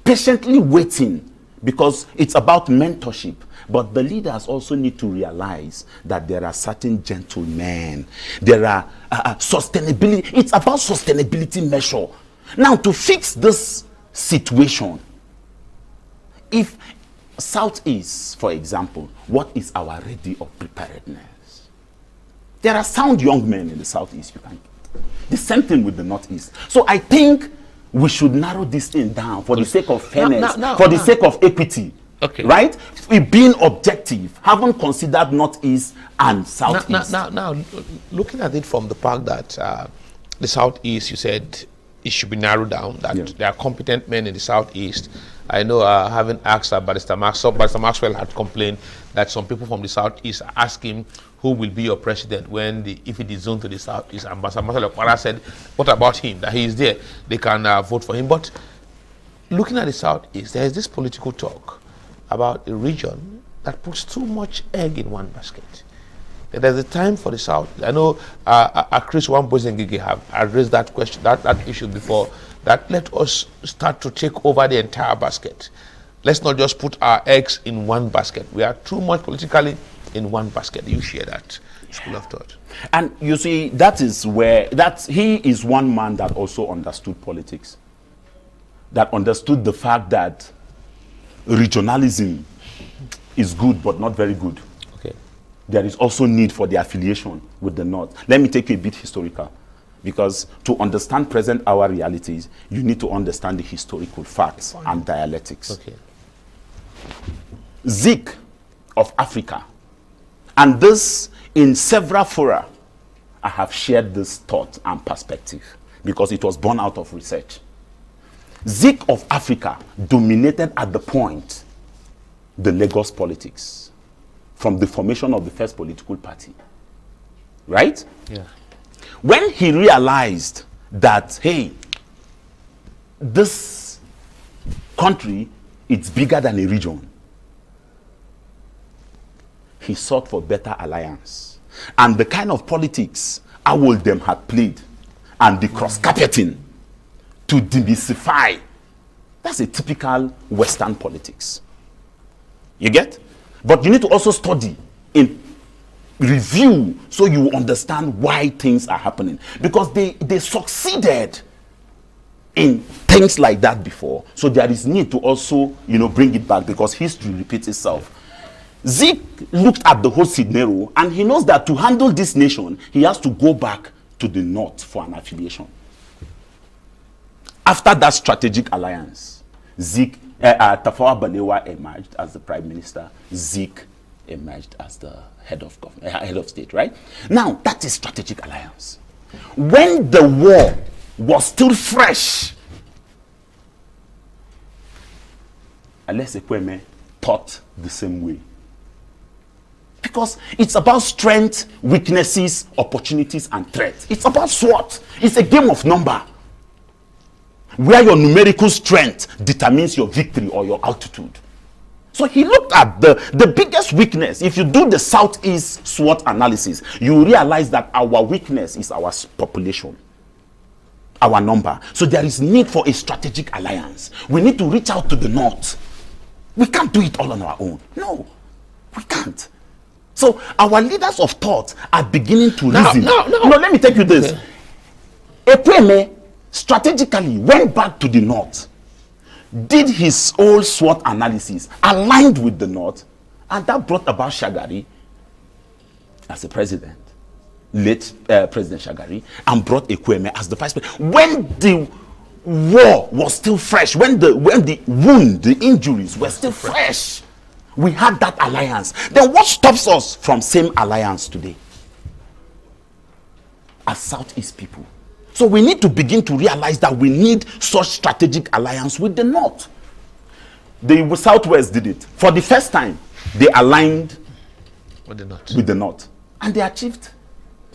patiently waiting because it's about mentorship. But the leaders also need to realize that there are certain gentlemen. There are sustainability. It's about sustainability measure. Now, to fix this situation, if Southeast, for example, what is our ready of preparedness? There are sound young men in the Southeast. You can get the same thing with the Northeast. So I think we should narrow this thing down for the sake of fairness, for the sake of equity. Okay. Right? If being objective, haven't considered Northeast and Southeast. Now, looking at it from the fact that the Southeast, you said it should be narrowed down, that there are competent men in the Southeast. I know, having asked Barrister Maxwell had complained that some people from the Southeast ask him who will be your president if it is zoned to the Southeast. Ambassador Maxwell said, what about him? That he is there, they can vote for him. But looking at the Southeast, there is this political talk about a region that puts too much egg in one basket. There's a time for the South. I know Chris Wambozengige have addressed that question, that issue before, that let us start to take over the entire basket. Let's not just put our eggs in one basket. We are too much politically in one basket. You share that school of thought. And you see, that is where, he is one man that also understood politics. That understood the fact that regionalism is good but not very good. Okay. There is also need for the affiliation with the North. Let me take you a bit historical, because to understand present hour realities, you need to understand the historical facts and dialectics. Okay. Zik of Africa, and this in several fora, I have shared this thought and perspective because it was born out of research. Zik of Africa dominated at the point the Lagos politics from the formation of the first political party. Right? Yeah. When he realized that, hey, this country, it's bigger than a region, he sought for better alliance. And the kind of politics Awoldem had played and the cross-carpeting to demystify, that's a typical Western politics. You get? But you need to also study in review so you understand why things are happening. Because they succeeded in things like that before. So there is need to also, bring it back because history repeats itself. Zik looked at the whole scenario and he knows that to handle this nation, he has to go back to the North for an affiliation. After that strategic alliance, Tafawa Balewa emerged as the prime minister. Zik emerged as the head of state, right? Now, that is strategic alliance. When the war was still fresh, Alese Kweme thought the same way. Because it's about strength, weaknesses, opportunities, and threats. It's about SWOT. It's a game of number. Where your numerical strength determines your victory or your altitude. So he looked at the biggest weakness. If you do the Southeast SWOT analysis, you realize that our weakness is our population, our number. So there is need for a strategic alliance. We need to reach out to the North. We can't do it all on our own. No, we can't. So our leaders of thought are beginning to reason. No, let me take you this. Ekweme strategically went back to the North, did his old SWOT analysis, aligned with the North, and that brought about Shagari as the president, late President Shagari, and brought Ekweme as the vice president. When the war was still fresh, when the wound, the injuries were still fresh, we had that alliance. Then what stops us from same alliance today as Southeast people? So we need to begin to realize that we need such strategic alliance with the North. The Southwest did it. For the first time, they aligned with the North. And they achieved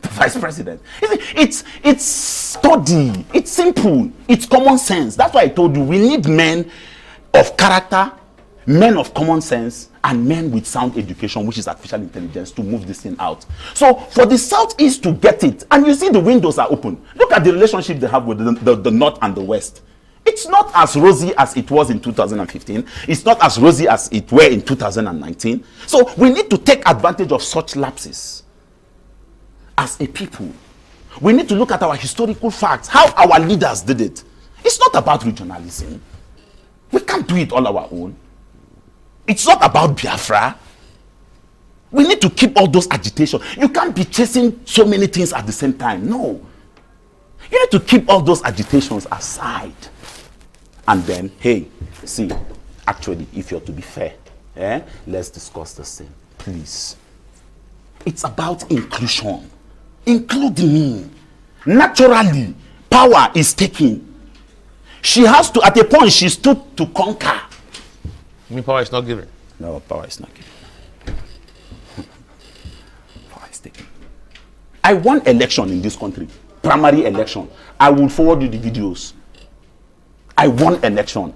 the vice president. It's study. It's simple. It's common sense. That's why I told you we need men of character, men of common sense, and men with sound education, which is artificial intelligence, to move this thing out. So for the Southeast to get it, and you see the windows are open. Look at the relationship they have with the North and the West. It's not as rosy as it was in 2015. It's not as rosy as it were in 2019. So we need to take advantage of such lapses as a people. We need to look at our historical facts, how our leaders did it. It's not about regionalism. We can't do it all our own. It's not about Biafra. We need to keep all those agitations. You can't be chasing so many things at the same time. No. You need to keep all those agitations aside. And then, hey, see, actually, if you're to be fair, let's discuss this thing, please. It's about inclusion. Include me. Naturally, power is taken. She has to, at a point, she stood to conquer. You mean power is not given? No, power is not given. Power is taken. I won election in this country, primary election. I will forward you the videos. I won election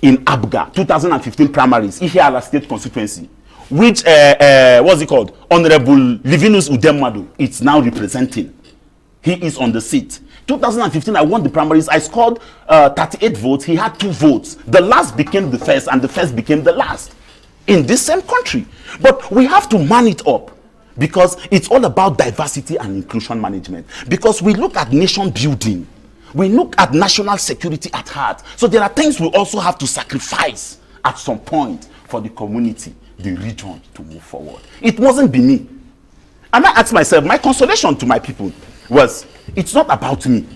in Abga, 2015 primaries, Ihiala State constituency, which, what's it called? Honorable Livinus Udemadu, it's now representing. He is on the seat. 2015, I won the primaries. I scored 38 votes. He had 2 votes. The last became the first, and the first became the last in this same country. But we have to man it up, because it's all about diversity and inclusion management. Because we look at nation building. We look at national security at heart. So there are things we also have to sacrifice at some point for the community, the region, to move forward. It wasn't be me. And I asked myself, my consolation to my people was, it's not about me.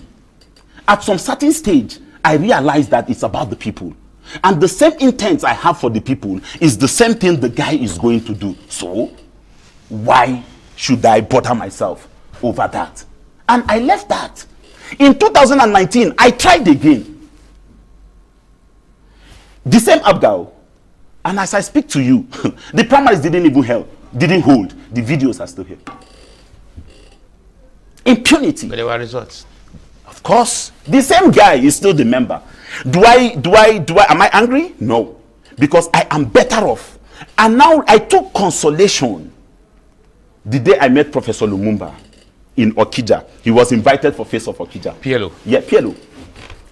At some certain stage, I realized that it's about the people. And the same intent I have for the people is the same thing the guy is going to do. So, why should I bother myself over that? And I left that. In 2019, I tried again. The same Abgao. And as I speak to you, the primaries didn't hold. The videos are still here. Impunity. But there were results. Of course. The same guy is still the member. Am I angry? No. Because I am better off. And now I took consolation the day I met Professor Lumumba in Okija. He was invited for Face of Okija. PLO. Yeah, PLO.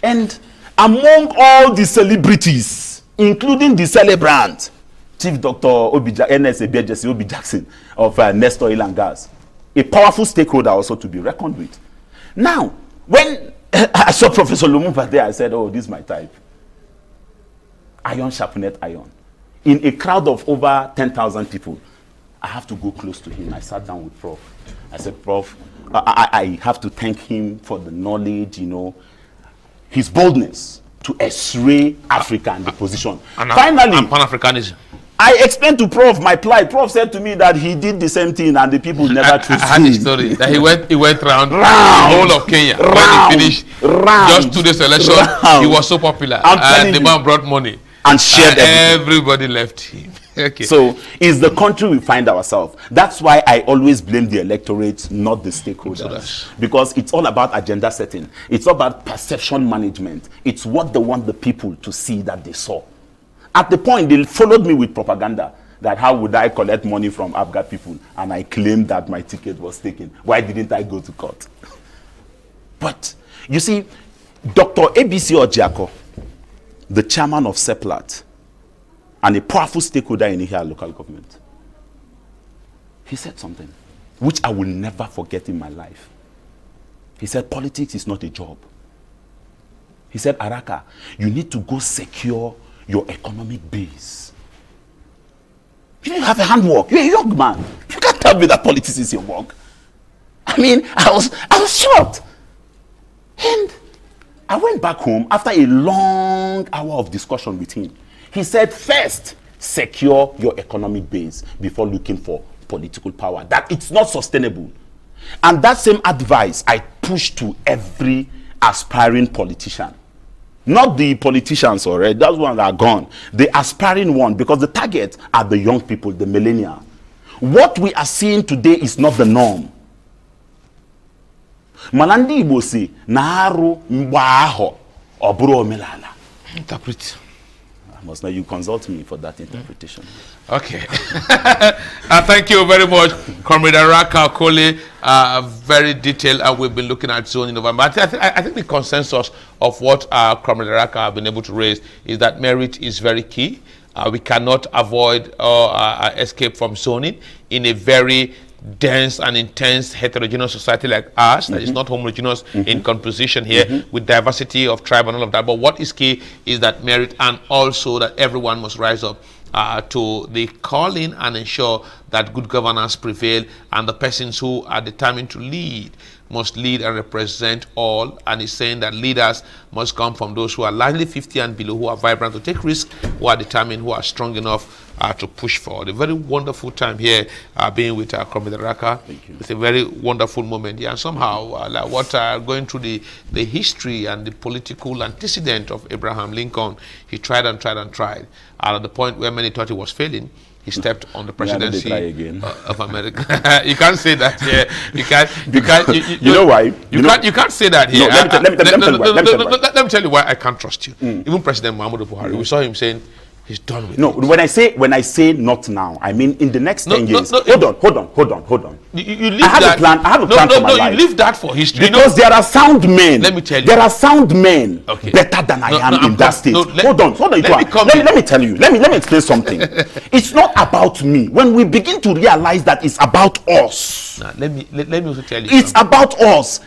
And among all the celebrities, including the celebrant, Chief Dr. Jesse Obi Jackson of Nestor Oil and Gas, a powerful stakeholder also to be reckoned with. Now, when I saw Professor Lumumba there, I said, oh, this is my type. Iron sharpened iron. In a crowd of over 10,000 people, I have to go close to him. I sat down with Prof. I said, Prof, I have to thank him for the knowledge, his boldness to x-ray Africa and the position. Finally, and Pan-Africanism. I explained to Prof my plight. Prof said to me that he did the same thing and the people never chose him. I had the story that he went round the whole of Kenya. When he finished just 2 days election, he was so popular. And the man brought money. And shared everybody left him. Okay. So it's the country we find ourselves. That's why I always blame the electorate, not the stakeholders. Because it's all about agenda setting. It's all about perception management. It's what they want the people to see that they saw. At the point, they followed me with propaganda that how would I collect money from Abga people, and I claimed that my ticket was taken. Why didn't I go to court? But, you see, Dr. ABC Ojiako, the chairman of CEPLAT, and a powerful stakeholder in here local government, he said something which I will never forget in my life. He said, politics is not a job. He said, Araka, you need to go secure your economic base. You have a handwork. You're a young man. You can't tell me that politics is your work. I mean, I was shocked. And I went back home after a long hour of discussion with him. He said, first, secure your economic base before looking for political power. That it's not sustainable. And that same advice I push to every aspiring politician. Not the politicians already, those ones are gone. The aspiring one, because the target are the young people, the millennials. What we are seeing today is not the norm. Manandi Igbo say, Naharu mgba ahụ ọ bụrụ omenala. Interpret. must know. You consult me for that interpretation. Okay. Thank you very much, Comrade Araka Okoli. Very detailed, and we've been looking at zoning over. But I think the consensus of what Comrade Araka have been able to raise is that merit is very key. We cannot avoid escape from zoning in a very dense and intense heterogeneous society like ours that is not homogeneous in composition here with diversity of tribe and all of that. But what is key is that merit, and also that everyone must rise up to the calling and ensure that good governance prevail, and the persons who are determined to lead must lead and represent all. And he's saying that leaders must come from those who are largely 50 and below, who are vibrant to take risks, who are determined, who are strong enough to push forward. A very wonderful time here being with Comrade Araka. It's a very wonderful moment here. And somehow, like what going through the history and the political antecedent of Abraham Lincoln, he tried and tried and tried. And at the point where many thought he was failing, he stepped on the presidency of America. You can't say that here. You can't. You know why? You can't say that here. No, let me tell you why I can't trust you. Even President Muhammadu Buhari, we saw him saying he's done with it. When I say not now, I mean in the next 10 years. Hold on. You leave I have a plan for my life. You leave that for history. Because there are sound men. Let me tell you. There are sound men better than I am in that state. Hold on. Let me tell you. Let me explain something. It's not about me. When we begin to realize that it's about us. Now, let me also tell you. It's about us.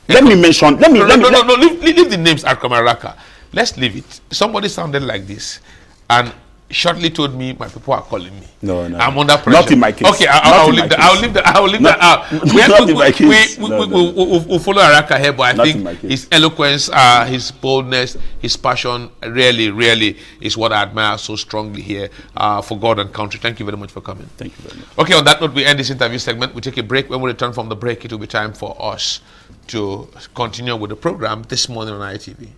Let me mention. Leave the names at Araka. Let's leave it. Somebody sounded like this, and shortly told me my people are calling me. No. I'm under pressure. Not in my case. Okay, I'll leave that out. We'll follow Araka here, but I think his eloquence, his boldness, his passion really is what I admire so strongly here for God and country. Thank you very much for coming. Thank you very much. Okay, on that note, we end this interview segment. We take a break. When we return from the break, it will be time for us to continue with the program this morning on ITV.